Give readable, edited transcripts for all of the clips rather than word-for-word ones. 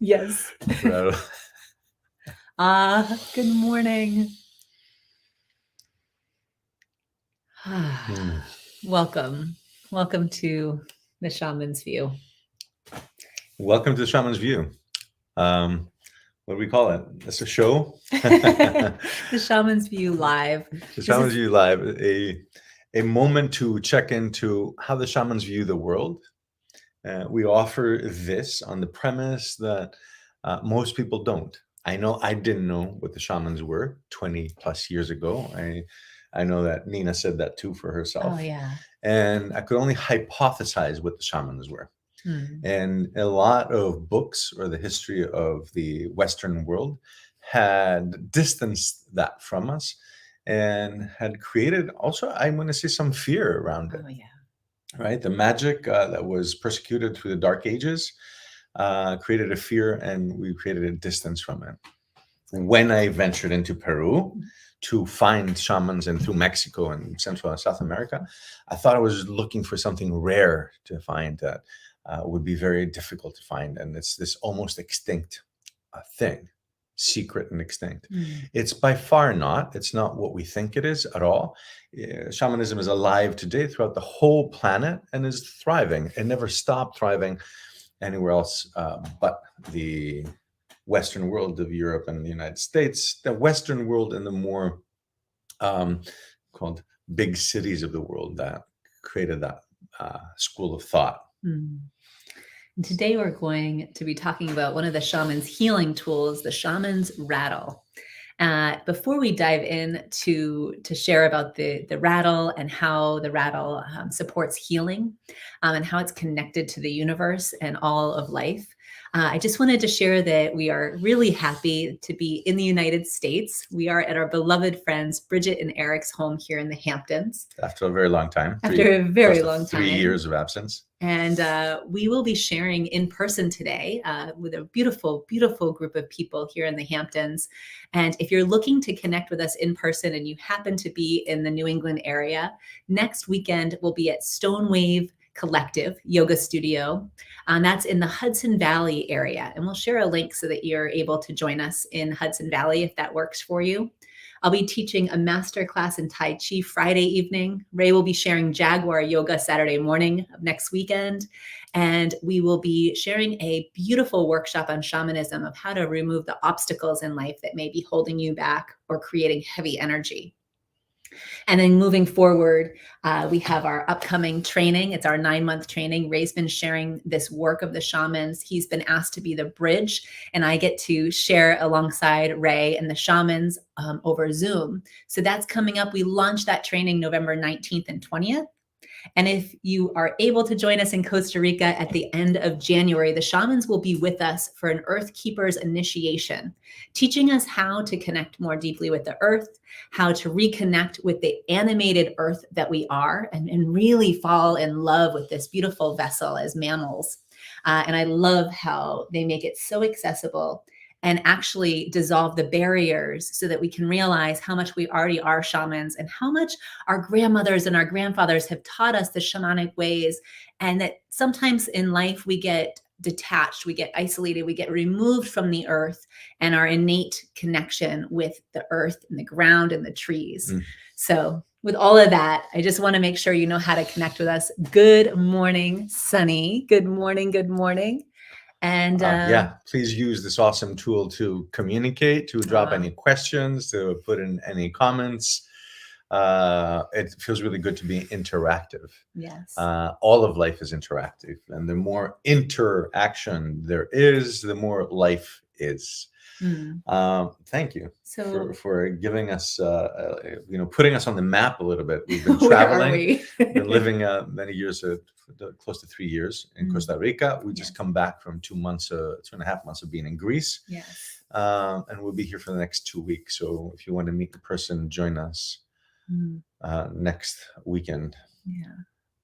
Yes. Rattle. Good morning. Hmm. Welcome. Welcome to the Shaman's View. Welcome to the Shaman's View. What do we call it? It's a show. The Shaman's View Live. The This Shaman's is View Live, a moment to check into how the shamans view the world. We offer this on the premise that most people don't. I know I didn't know what the shamans were 20 plus years ago. I know that Nina said that too for herself. oh yeah. And I could only hypothesize what the shamans were. Hmm. And a lot of books or the history of the Western world had distanced that from us and had created also, I'm going to say, some fear around it, Oh yeah. right? The magic that was persecuted through the Dark Ages created a fear, and we created a distance from it. When I ventured into Peru to find shamans and through Mexico and Central and South America, I thought I was looking for something rare to find that would be very difficult to find. And it's this almost extinct thing, secret and extinct. Hmm. It's by far not. It's not what we think it is at all. Shamanism is alive today throughout the whole planet and is thriving. It never stopped thriving anywhere else but the Western world of Europe and the United States, the Western world and the more called big cities of the world that created that school of thought. Hmm. And today we're going to be talking about one of the shaman's healing tools, the shaman's rattle. Before we dive in to share about the rattle and how the rattle supports healing and how it's connected to the universe and all of life, I just wanted to share that we are really happy to be in the United States. We are at our beloved friends Bridget and Eric's home here in the Hamptons. After a very long time. After a very long time. 3 years of absence. And we will be sharing in person today with a beautiful, beautiful group of people here in the Hamptons. And if you're looking to connect with us in person and you happen to be in the New England area, next weekend we'll be at Stonewave Collective Yoga Studio. That's in the Hudson Valley area. And we'll share a link so that you're able to join us in Hudson Valley if that works for you. I'll be teaching a master class in Tai Chi Friday evening. Ray will be sharing Jaguar Yoga Saturday morning of next weekend. And we will be sharing a beautiful workshop on shamanism of how to remove the obstacles in life that may be holding you back or creating heavy energy. And then moving forward, we have our upcoming training. It's our 9-month training. Ray's been sharing this work of the shamans. He's been asked to be the bridge, and I get to share alongside Ray and the shamans over Zoom. So that's coming up. We launched that training November 19th and 20th. And if you are able to join us in Costa Rica at the end of January, the shamans will be with us for an Earth Keepers initiation, teaching us how to connect more deeply with the earth, how to reconnect with the animated earth that we are, and really fall in love with this beautiful vessel as mammals. And I love how they make it so accessible and actually dissolve the barriers so that we can realize how much we already are shamans and how much our grandmothers and our grandfathers have taught us the shamanic ways, and that sometimes in life we get detached, we get isolated, we get removed from the earth and our innate connection with the earth and the ground and the trees. So with all of that, I just want to make sure you know how to connect with us. Good morning, Sunny. Good morning. Good morning. And yeah, please use this awesome tool to communicate, to drop any questions, to put in any comments. It feels really good to be interactive. Yes. All of life is interactive, and the more interaction there is, the more life is. Thank you for giving us, putting us on the map a little bit. We've been traveling, been living many years, close to 3 years in Costa Rica. We just come back from 2 months, 2.5 months of being in Greece. Yes. And we'll be here for the next 2 weeks. So if you want to meet the person, join us next weekend. Yeah.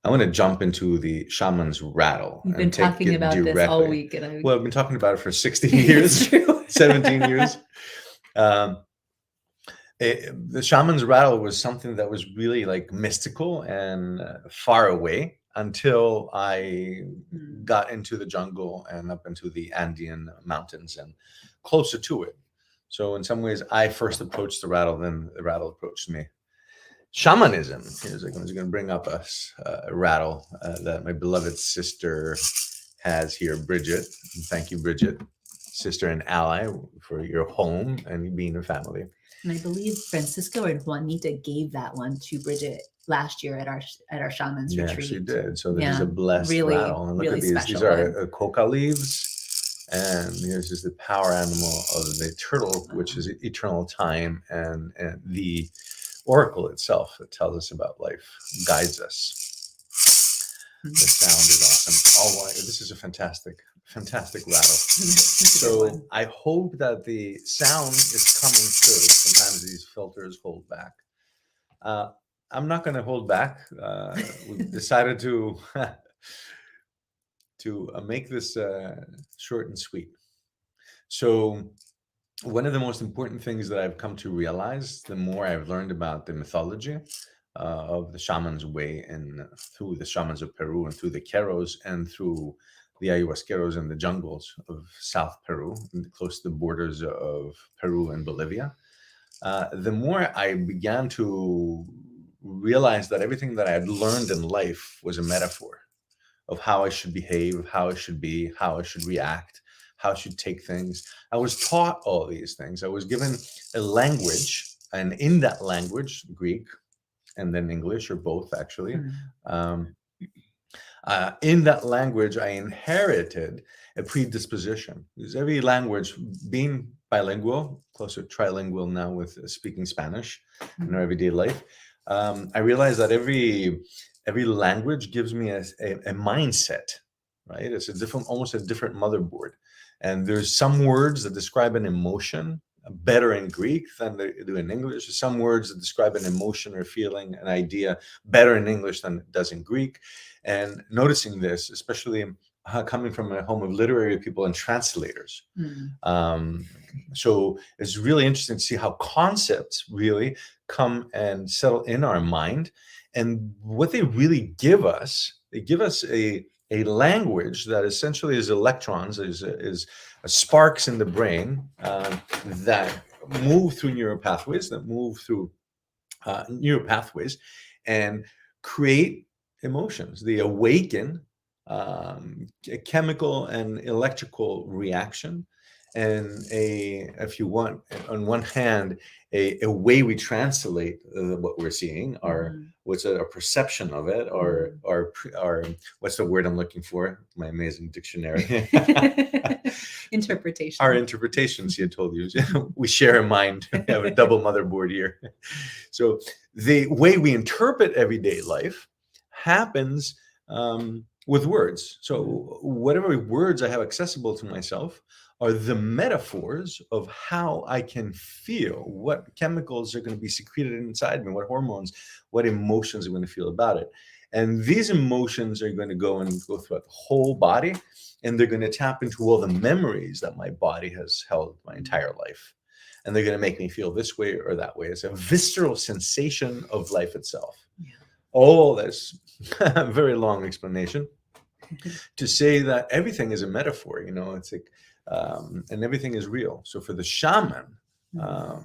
I want to jump into the shaman's rattle. You've been talking about this all week. Well, I've been talking about it for 16 years, 17 years. The shaman's rattle was something that was really like mystical and far away. until I Mm. got into the jungle and up into the Andean mountains and closer to it. So in some ways, I first approached the rattle, then the rattle approached me. Shamanism. Here's I'm going to bring up a rattle that my beloved sister has here, Bridget. Thank you, Bridget, sister and ally, for your home and being a family. And I believe Francisco or Juanita gave that one to Bridget last year at our shamans Yeah, retreat. she did. So this is a Yeah, blessed really, rattle. And look really at these. These special are one. coca leaves. And here's just the power animal of the turtle, which is eternal time, and the oracle itself that tells us about life, guides us. The sound is awesome. Oh, wow, this is a fantastic rattle. So I hope that the sound is coming through. Sometimes these filters hold back. I'm not going to hold back. We've decided to make this short and sweet. So one of the most important things that I've come to realize, the more I've learned about the mythology of the shaman's way, and through the shamans of Peru, and through the Queros, and through the ayahuasqueros in the jungles of South Peru, close to the borders of Peru and Bolivia, the more I began to realize that everything that I had learned in life was a metaphor of how I should behave, how I should be, how I should react, how I should take things. I was taught all these things. I was given a language, and in that language, Greek and then English, or both actually, in that language, I inherited a predisposition. Because every language, being bilingual, closer to trilingual now with speaking Spanish in our everyday life, I realized that every language gives me a mindset, right? It's almost a different motherboard. And there's some words that describe an emotion better in Greek than they do in English. There's some words that describe an emotion or feeling, an idea, better in English than it does in Greek. And noticing this, especially coming from a home of literary people and translators. So it's really interesting to see how concepts really come and settle in our mind. And what they really give us, they give us a language that essentially is electrons, is sparks in the brain that move through neural pathways, and create emotions. They awaken a chemical and electrical reaction, and if you want, on one hand, a way we translate what we're seeing, or what's a perception of it, or what's the word I'm looking for? My amazing dictionary. Interpretation. Our interpretations, he had told you. We share a mind. We have a double motherboard here. So the way we interpret everyday life happens with words. So whatever words I have accessible to myself are the metaphors of how I can feel, what chemicals are going to be secreted inside me, what hormones, what emotions I'm going to feel about it. And these emotions are going to go throughout the whole body, and they're going to tap into all the memories that my body has held my entire life. And they're going to make me feel this way or that way. It's a visceral sensation of life itself. Yeah. All this very long explanation to say that everything is a metaphor. It's like, and everything is real. So for the shaman, or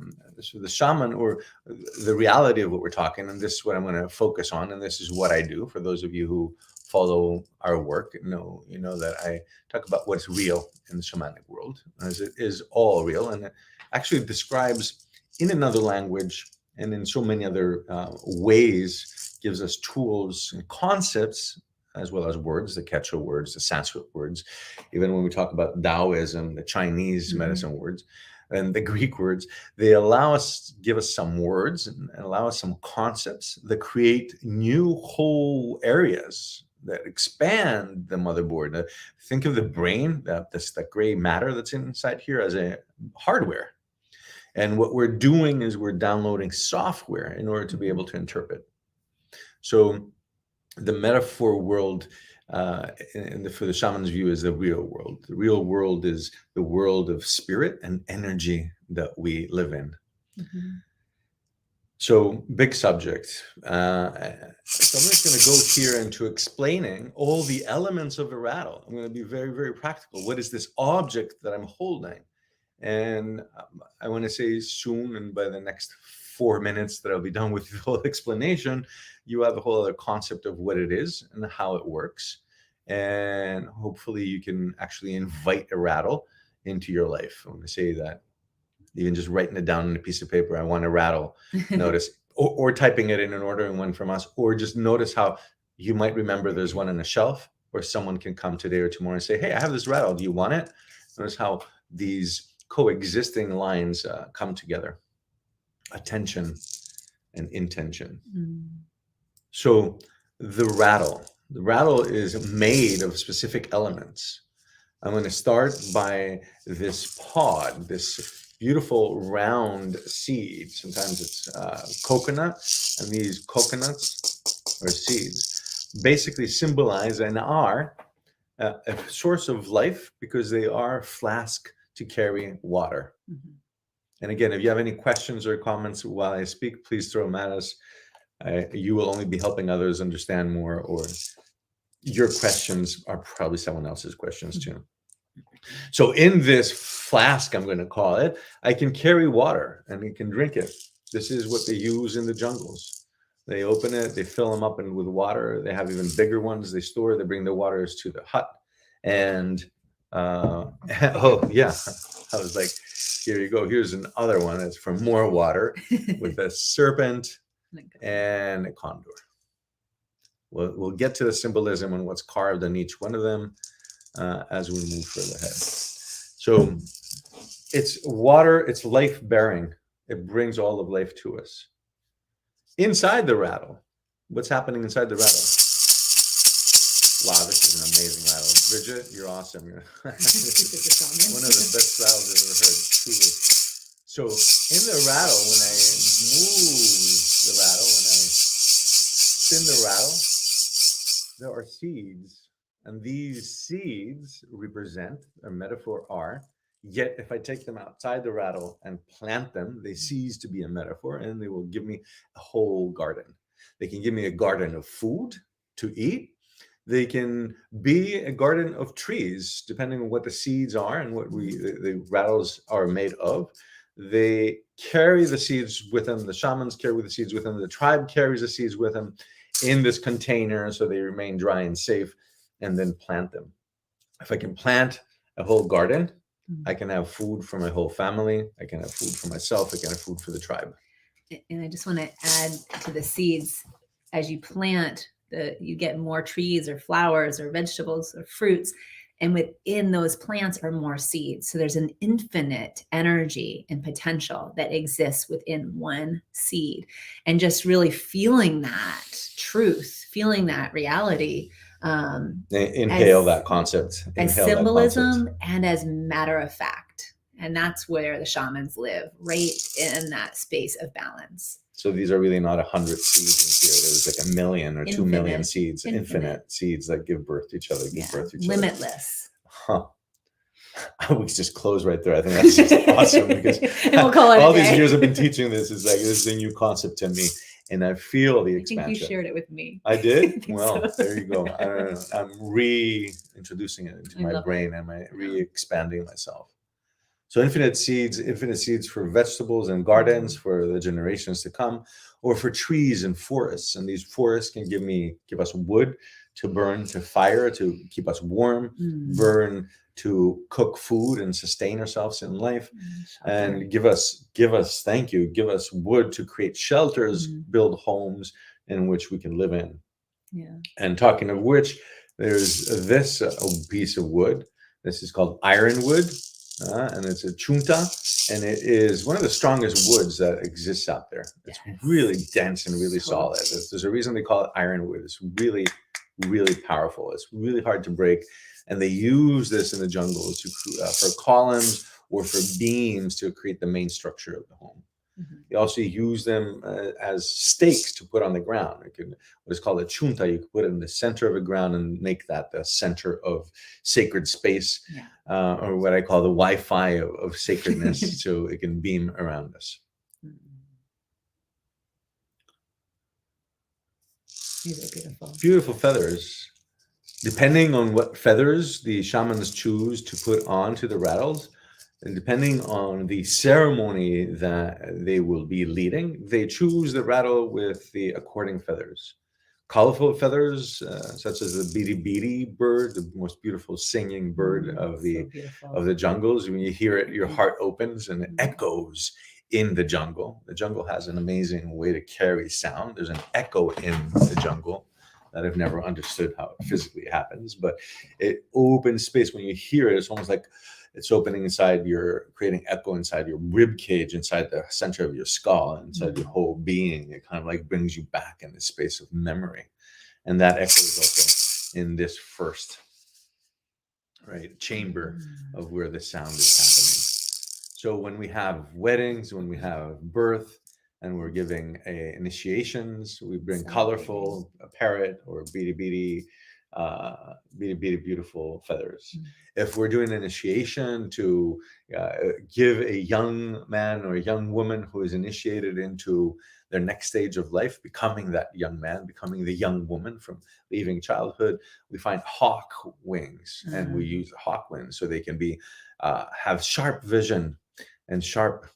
the reality of what we're talking, and this is what I'm going to focus on, and this is what I do. For those of you who follow our work, you know that I talk about what's real in the shamanic world, as it is all real, and it actually describes in another language and in so many other ways, gives us tools and concepts, as well as words, the Quechua words, the Sanskrit words, even when we talk about Taoism, the Chinese medicine words, and the Greek words, they give us some words and allow us some concepts that create new whole areas that expand the motherboard. Think of the brain, that gray matter that's inside here, as a hardware. And what we're doing is we're downloading software in order to be able to interpret. So the metaphor world, for the shaman's view, is the real world. The real world is the world of spirit and energy that we live in. So big subject. So I'm just going to go here into explaining all the elements of a rattle. I'm going to be very, very practical. What is this object that I'm holding? And I want to say soon, and by the next 4 minutes that I'll be done with the whole explanation, you have a whole other concept of what it is and how it works. And hopefully you can actually invite a rattle into your life. I want to say that even just writing it down on a piece of paper, I want a rattle, notice, or typing it in and ordering one from us, or just notice how you might remember there's one on a shelf, or someone can come today or tomorrow and say, hey, I have this rattle, do you want it? Notice how these coexisting lines come together, attention and intention. So the rattle is made of specific elements. I'm going to start by this pod, this beautiful round seed. Sometimes it's coconut, and these coconuts or seeds basically symbolize and are a source of life because they are a flask to carry water. And again, if you have any questions or comments while I speak, please throw them at us. You will only be helping others understand more, or your questions are probably someone else's questions too. So in this flask, I'm going to call it, I can carry water and you can drink it. This is what they use in the jungles. They open it, they fill them up with water. They have even bigger ones they store. They bring the waters to the hut. And, oh, yeah, I was like, here you go. Here's another one. It's for more water with a serpent and a condor. We'll get to the symbolism and what's carved on each one of them as we move further ahead. So it's water, it's life-bearing. It brings all of life to us. Inside the rattle, what's happening inside the rattle? Wow, this is an amazing rattle. Bridget, you're awesome. One of the best rattles I've ever heard, truly. So in the rattle, when I move the rattle, when I spin the rattle, there are seeds. And these seeds represent, or metaphor are, yet if I take them outside the rattle and plant them, they cease to be a metaphor and they will give me a whole garden. They can give me a garden of food to eat. They can be a garden of trees, depending on what the seeds are and what the rattles are made of. They carry the seeds with them. The shamans carry the seeds with them. The tribe carries the seeds with them in this container so they remain dry and safe, and then plant them. If I can plant a whole garden, I can have food for my whole family. I can have food for myself. I can have food for the tribe. And I just want to add to the seeds, as you plant, you get more trees or flowers or vegetables or fruits. And within those plants are more seeds. So there's an infinite energy and potential that exists within one seed. And just really feeling that truth, feeling that reality. Inhale that concept. As symbolism and as matter of fact. And that's where the shamans live, right in that space of balance. So these are really not 100 seeds in here. There's like 1 million or 2 million seeds, infinite seeds that give birth to each other, limitless. Huh. We just close right there. I think that's just awesome because we'll call it all these years I've been teaching this is like, this is a new concept to me. And I feel the expansion. I think you shared it with me. I did? Well, so. There you go. I don't know. I'm reintroducing it into my brain. Am I re-expanding myself? So infinite seeds for vegetables and gardens for the generations to come, or for trees and forests. And these forests can give us wood to burn, to fire, to keep us warm, burn to cook food and sustain ourselves in life, and give us wood to create shelters, build homes in which we can live in. Yeah. And talking of which, there's this piece of wood. This is called ironwood. And it's a chunta, and it is one of the strongest woods that exists out there. It's really dense and really solid. There's a reason they call it ironwood. It's really, really powerful. It's really hard to break. And they use this in the jungles for columns or for beams to create the main structure of the home. They also use them as stakes to put on the ground. What is called a chunta, you can put it in the center of the ground and make that the center of sacred space, or what I call the Wi-Fi of sacredness, so it can beam around us. These are beautiful. Beautiful feathers. Depending on what feathers the shamans choose to put onto the rattles, and depending on the ceremony that they will be leading, they choose the rattle with the according feathers. Colorful feathers, such as the beady beady bird, the most beautiful singing bird of the jungles. When you hear it, your heart opens and it echoes in the jungle. The jungle has an amazing way to carry sound. There's an echo in the jungle that I've never understood how it physically happens, but it opens space. When you hear it, it's almost like it's opening inside creating echo inside your rib cage, inside the center of your skull, inside your whole being. It kind of like brings you back in the space of memory. And that echo is also in this first, chamber of where the sound is happening. So when we have weddings, when we have birth, and we're giving initiations, we bring colorful, a parrot or beady beady, beautiful feathers. If we're doing initiation to give a young man or a young woman who is initiated into their next stage of life, becoming that young man, becoming the young woman from leaving childhood, we find hawk wings, and we use hawk wings so they can be have sharp vision and sharp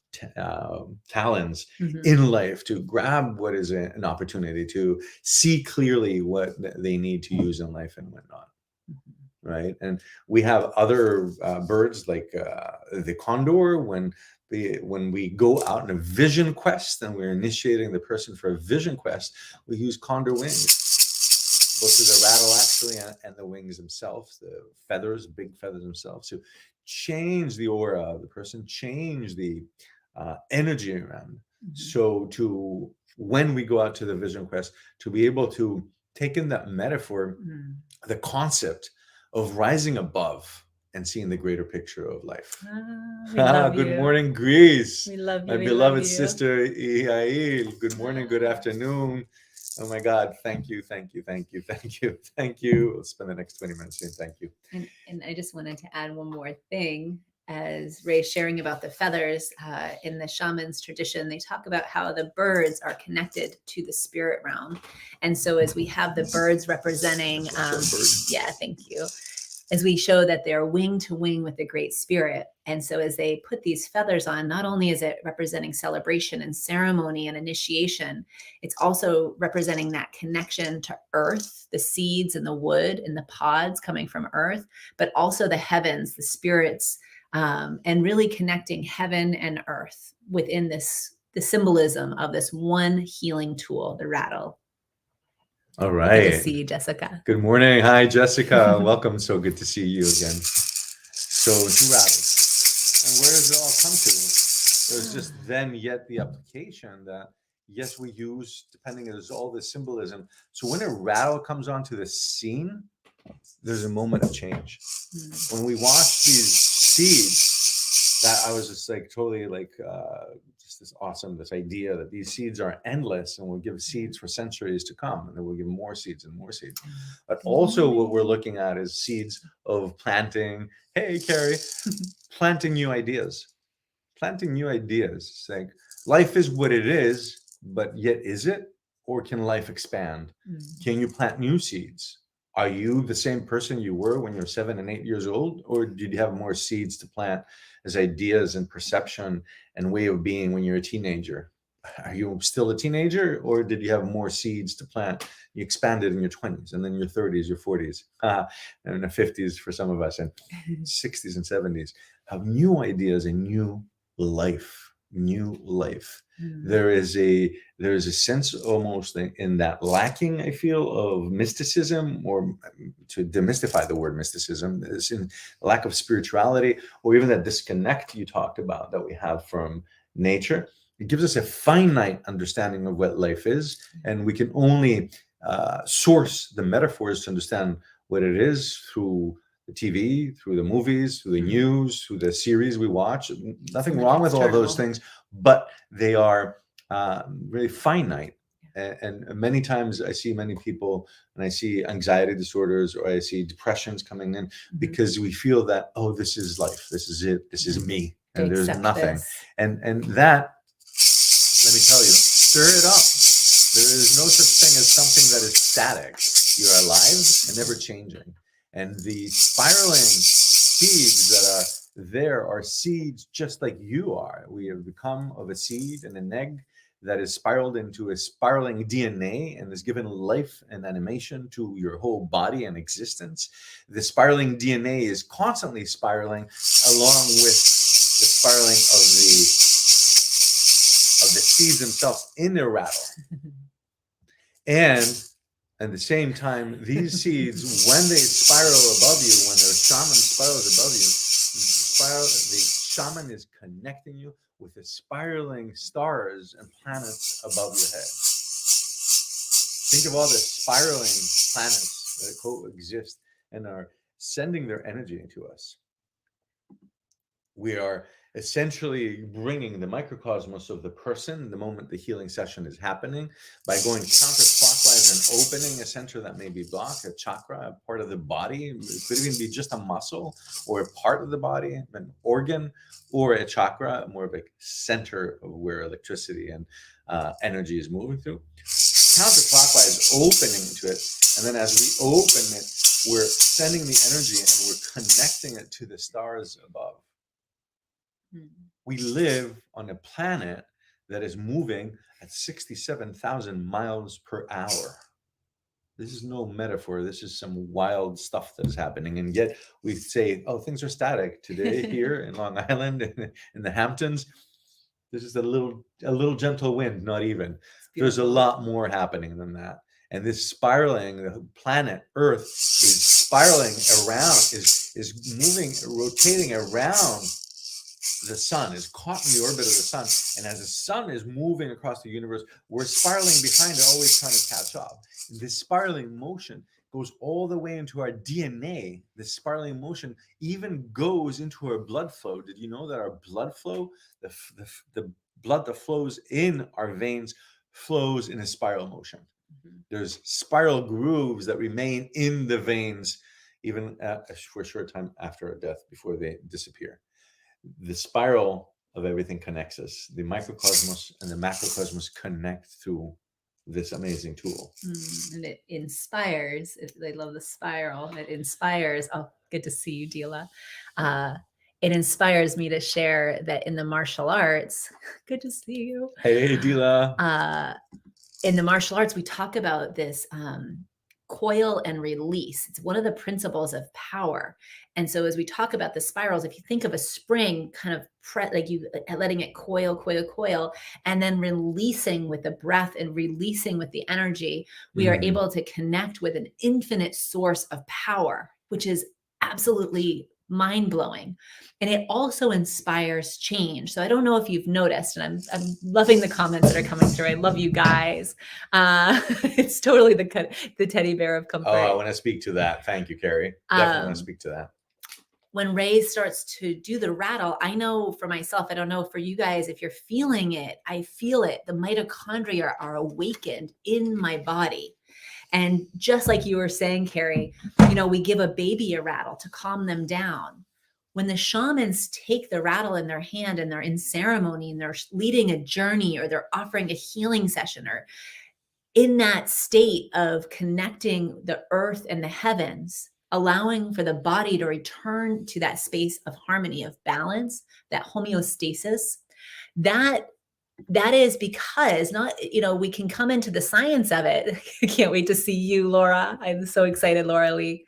talons in life to grab what is an opportunity, to see clearly what they need to use in life and whatnot. Right. And we have other birds like the condor. When we go out on a vision quest and we're initiating the person for a vision quest, we use condor wings, both through the rattle actually and the wings themselves, the feathers, big feathers themselves, to change the aura of the person, change the energy around. So when we go out to the vision quest, to be able to take in that metaphor, the concept of rising above and seeing the greater picture of life. Good morning, Greece. We love you. My beloved sister, Ihail. Good morning, good afternoon. Oh my God, thank you. We'll spend the next 20 minutes saying thank you. And I just wanted to add one more thing. As Ray's sharing about the feathers, in the shamans tradition, they talk about how the birds are connected to the spirit realm. And so as we have the birds representing, thank you, as we show that they're wing to wing with the great spirit. And so as they put these feathers on, not only is it representing celebration and ceremony and initiation, it's also representing that connection to earth, the seeds and the wood and the pods coming from earth, but also the heavens, the spirits, and really connecting heaven and earth within the symbolism of this one healing tool, the rattle. All right. Good to see you, Jessica. Good morning. Hi, Jessica. Welcome. So good to see you again. So two rattles. And where does it all come to? There's just then yet the application that, yes, we use, depending, there's all this symbolism. So when a rattle comes onto the scene, there's a moment of change. When we watch these seeds, that I was just like totally like just this idea that these seeds are endless, and we'll give seeds for centuries to come, and then we'll give more seeds and more seeds. But also what we're looking at is seeds of planting. Hey, Carrie, planting new ideas. It's like life is what it is, but yet is it? Or can life expand? Can you plant new seeds? Are you the same person you were when you were 7 and 8 years old? Or did you have more seeds to plant as ideas and perception and way of being when you're a teenager? Are you still a teenager, or did you have more seeds to plant? You expanded in your 20s, and then your 30s, your 40s, and the 50s for some of us, and 60s and 70s. Have new ideas and new life. There is a sense almost in that lacking, I feel, of mysticism, or to demystify the word mysticism, is in lack of spirituality, or even that disconnect you talked about that we have from nature. It gives us a finite understanding of what life is, and we can only source the metaphors to understand what it is through the TV, through the movies, through the news, through the series we watch. Nothing wrong with all those things, but they are really finite. And many times I see many people, and I see anxiety disorders, or I see depressions coming in because we feel that, oh, this is life, this is it, this is me, and there's nothing. And that, let me tell you, stir it up. There is no such thing as something that is static. You're alive and never changing. And the spiraling seeds that are there are seeds just like you are. We have become of a seed and an egg that is spiraled into a spiraling DNA and has given life and animation to your whole body and existence. The spiraling DNA is constantly spiraling along with the spiraling of the seeds themselves in their rattle. And at the same time, these seeds, when they spiral above you, when the shaman spirals above you, the shaman is connecting you with the spiraling stars and planets above your head. Think of all the spiraling planets that coexist and are sending their energy into us. We are essentially bringing the microcosmos of the person the moment the healing session is happening by going counterclockwise and opening a center that may be blocked, a chakra, a part of the body. It could even be just a muscle or a part of the body, an organ, or a chakra, more of a center of where electricity and energy is moving through. Counterclockwise, opening to it. And then as we open it, we're sending the energy and we're connecting it to the stars above. We live on a planet that is moving at 67,000 miles per hour. This is no metaphor. This is some wild stuff that is happening. And yet we say, oh, things are static today here in Long Island, in the Hamptons. This is a little gentle wind, not even. There's a lot more happening than that. And this spiraling, the planet Earth is spiraling around, is moving, rotating around the sun, is caught in the orbit of the sun. And as the sun is moving across the universe, we're spiraling behind it, always trying to catch up. And this spiraling motion goes all the way into our DNA. This spiraling motion even goes into our blood flow. Did you know that our blood flow, the blood that flows in our veins, flows in a spiral motion? There's spiral grooves that remain in the veins even for a short time after our death before they disappear. The spiral of everything connects us. The microcosmos and the macrocosmos connect through this amazing tool. And it inspires. I love the spiral. It inspires. Oh, good to see you, Dila. It inspires me to share that in the martial arts, good to see you. Hey, Dila. In the martial arts, we talk about this coil and release. It's one of the principles of power. And so as we talk about the spirals, if you think of a spring kind of like you letting it coil, and then releasing with the breath and releasing with the energy, we are able to connect with an infinite source of power, which is absolutely mind-blowing. And it also inspires change. So I don't know if you've noticed, and I'm loving the comments that are coming through. I love you guys. It's totally the teddy bear of comfort. Oh, I want to speak to that. Thank you, Carrie. Definitely want to speak to that. When Ray starts to do the rattle, I know for myself, I don't know for you guys, if you're feeling it, I feel it. The mitochondria are awakened in my body. And just like you were saying, Carrie, we give a baby a rattle to calm them down. When the shamans take the rattle in their hand and they're in ceremony and they're leading a journey or they're offering a healing session or in that state of connecting the earth and the heavens, allowing for the body to return to that space of harmony, of balance, that homeostasis, that is because we can come into the science of it. I can't wait to see you, Laura. I'm so excited, Laura Lee.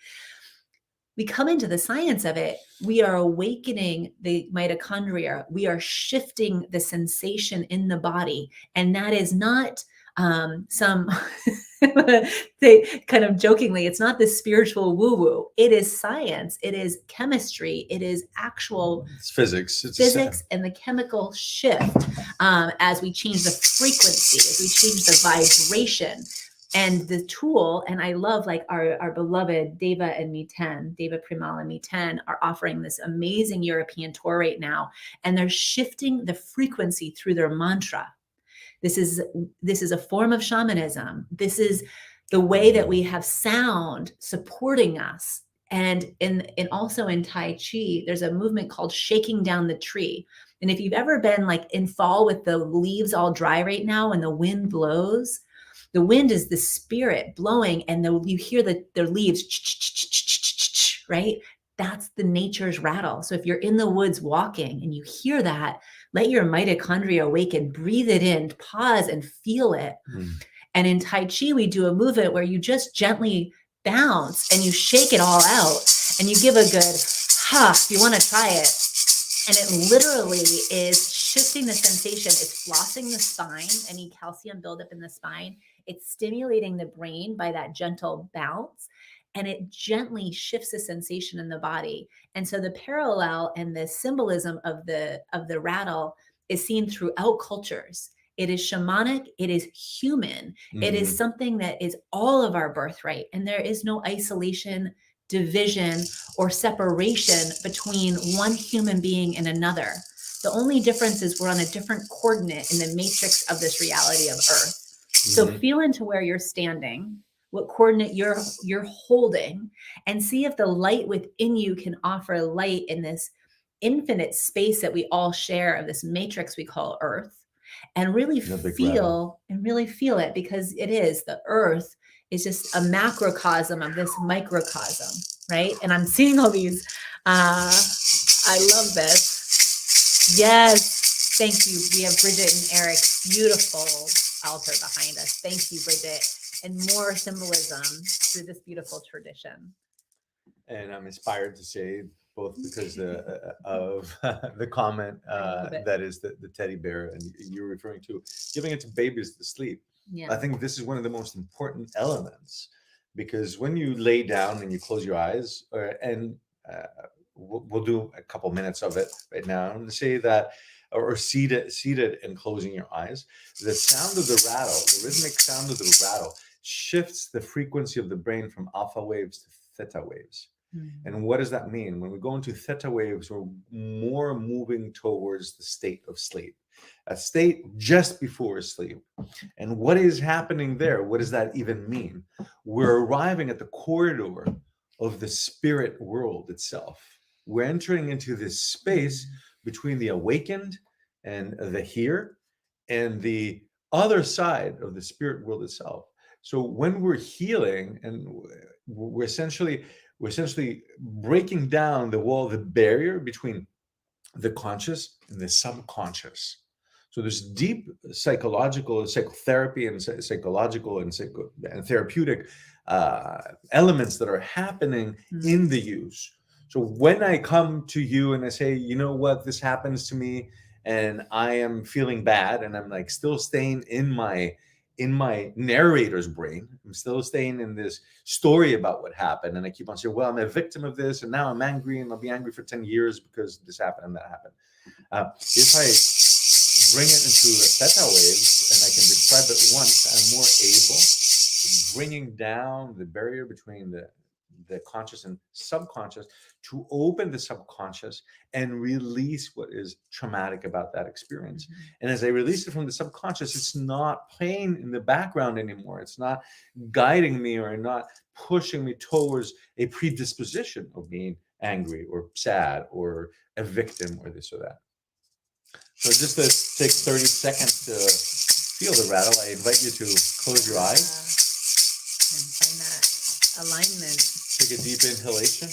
We come into the science of it. We are awakening the mitochondria. We are shifting the sensation in the body. And that is not they kind of jokingly, it's not this spiritual woo-woo. It is science. It is chemistry. It is it's physics. It's physics and the chemical shift as we change the frequency, as we change the vibration. And the tool, and I love like our beloved Deva Primal and Miten are offering this amazing European tour right now. And they're shifting the frequency through their mantra. This is a form of shamanism. This is the way that we have sound supporting us. And also in Tai Chi, there's a movement called shaking down the tree. And if you've ever been like in fall with the leaves all dry right now and the wind blows, The wind is the spirit blowing, and you hear the leaves, right? That's the nature's rattle. So if you're in the woods walking and you hear that, let your mitochondria awaken, breathe it in, pause and feel it. And in Tai Chi, we do a movement where you just gently bounce and you shake it all out and you give a good ha, if you want to try it. And it literally is shifting the sensation. It's flossing the spine, any calcium buildup in the spine. It's stimulating the brain by that gentle bounce, and it gently shifts the sensation in the body. And so the parallel and the symbolism of the rattle is seen throughout cultures. It is shamanic, it is human, it is something that is all of our birthright, and there is no isolation, division, or separation between one human being and another. The only difference is we're on a different coordinate in the matrix of this reality of Earth. So feel into where you're standing, what coordinate you're holding, and see if the light within you can offer light in this infinite space that we all share of this matrix we call Earth. And really feel it, because it is, the Earth is just a macrocosm of this microcosm, right? And I'm seeing all these, I love this. Yes, thank you. We have Bridget and Eric, beautiful altar behind us. Thank you, Bridget. And more symbolism through this beautiful tradition. And I'm inspired to say, both because of the comment that is the teddy bear, and you're referring to giving it to babies to sleep. Yeah. I think this is one of the most important elements, because when you lay down and you close your eyes, we'll do a couple minutes of it right now, and say that, or seated and closing your eyes, the sound of the rattle, the rhythmic sound of the rattle, shifts the frequency of the brain from alpha waves to theta waves. And what does that mean? When we go into theta waves, we're more moving towards the state of sleep, a state just before sleep. And what is happening there? What does that even mean? We're arriving at the corridor of the spirit world itself. We're entering into this space between the awakened and the here and the other side of the spirit world itself. So when we're healing, and we're essentially breaking down the wall, the barrier between the conscious and the subconscious. So there's deep psychological, psychotherapy, and psychological and therapeutic elements that are happening in the use. So when I come to you and I say, you know what, this happens to me, and I am feeling bad, and I'm like still staying in my narrator's brain, I'm still staying in this story about what happened, and I keep on saying, well, I'm a victim of this, and now I'm angry, and I'll be angry for 10 years because this happened and that happened. If I bring it into the theta waves and I can describe it once, I'm more able to bringing down the barrier between the conscious and subconscious, to open the subconscious and release what is traumatic about that experience. And as I release it from the subconscious, it's not playing in the background anymore. It's not guiding me or not pushing me towards a predisposition of being angry or sad or a victim or this or that. So just to take 30 seconds to feel the rattle, I invite you to close your eyes. And find that alignment. Take a deep inhalation.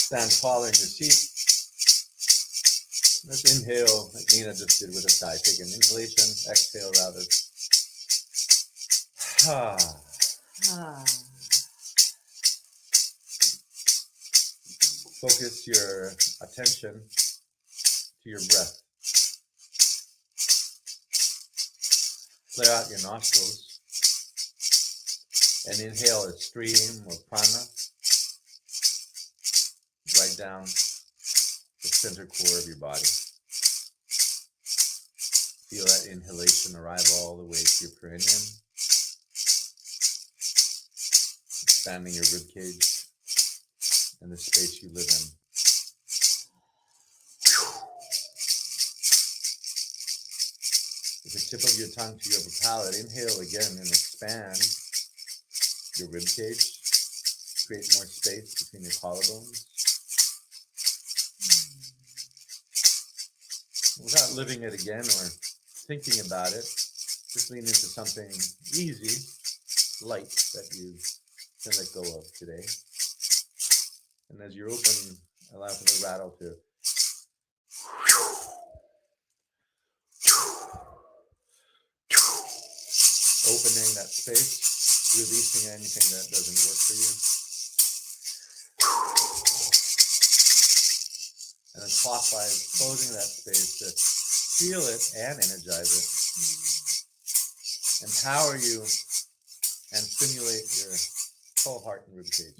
Stand tall in your seat. Let's inhale like Nina just did with a sigh. Take an inhalation, exhale rather. Focus your attention to your breath. Clear out your nostrils and inhale a stream of prana right down the center core of your body. Feel that inhalation arrive all the way to your perineum, expanding your rib cage and the space you live in. With the tip of your tongue to your upper palate, inhale again and expand your rib cage. Create more space between your collarbones. Without living it again or thinking about it, just lean into something easy, light that you can let go of today. And as you're open, allow for the rattle to opening that space, releasing anything that doesn't work for you. And then clockwise, closing that space to feel it and energize it. Empower you and stimulate your whole heart and ribcage.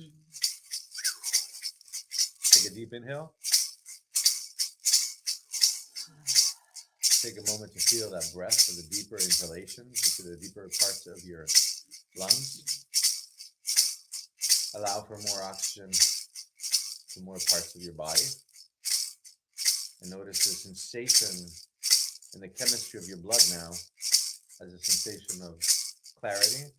Take a deep inhale. Take a moment to feel that breath for the deeper inhalations into the deeper parts of your lungs. Allow for more oxygen to more parts of your body. And notice the sensation in the chemistry of your blood now as a sensation of clarity,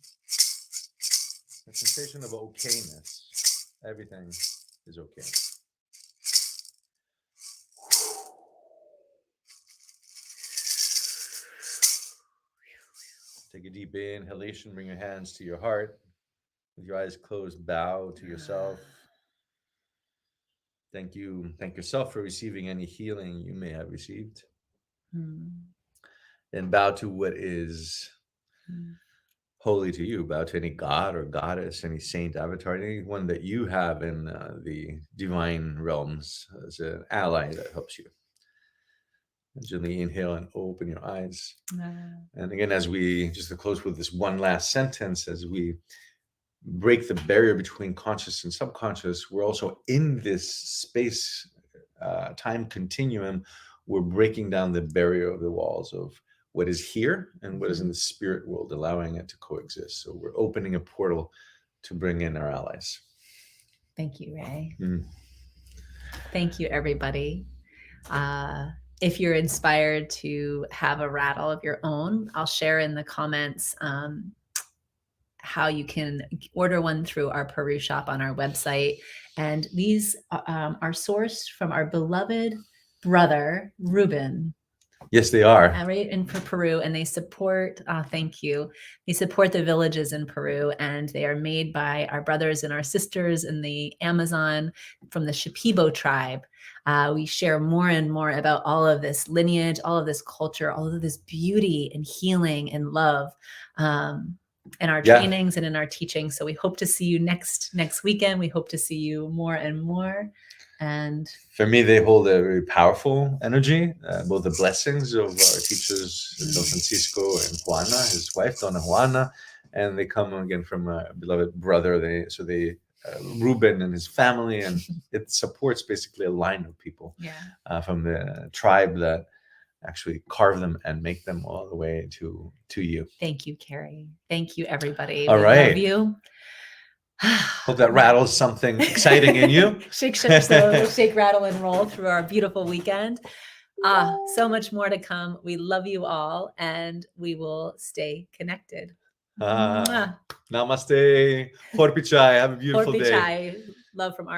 a sensation of okayness. Everything is okay. Take a deep inhalation, bring your hands to your heart. With your eyes closed, bow to yourself. Thank you. Thank yourself for receiving any healing you may have received. And bow to what is holy to you. Bow to any god or goddess, any saint, avatar, anyone that you have in the divine realms as an ally that helps you. Gently inhale and open your eyes. And again, as we, just to close with this one last sentence, as we break the barrier between conscious and subconscious, we're also in this space, time continuum, we're breaking down the barrier of the walls of what is here and what is in the spirit world, allowing it to coexist. So we're opening a portal to bring in our allies. Thank you, Ray. Thank you, everybody. If you're inspired to have a rattle of your own, I'll share in the comments how you can order one through our Peru shop on our website. And these are sourced from our beloved brother, Ruben. Yes, they are. Right, and for Peru, and they support, thank you. They support the villages in Peru, and they are made by our brothers and our sisters in the Amazon from the Shipibo tribe. We share more and more about all of this lineage, all of this culture, all of this beauty and healing and love in our trainings and in our teaching. So we hope to see you next weekend. We hope to see you more and more. And for me, they hold a very powerful energy, both the blessings of our teachers, Don Francisco and Juana, his wife, Dona Juana, and they come again from a beloved brother. Ruben and his family, and it supports basically a line of people from the tribe that actually carve them and make them all the way to you. Thank you, Carrie. Thank you, everybody. All right. Love you. Hope that rattles something exciting in you. Shake, rattle, and roll through our beautiful weekend. So much more to come. We love you all, and we will stay connected. Namaste. Horpichai. Have a beautiful day. Love from our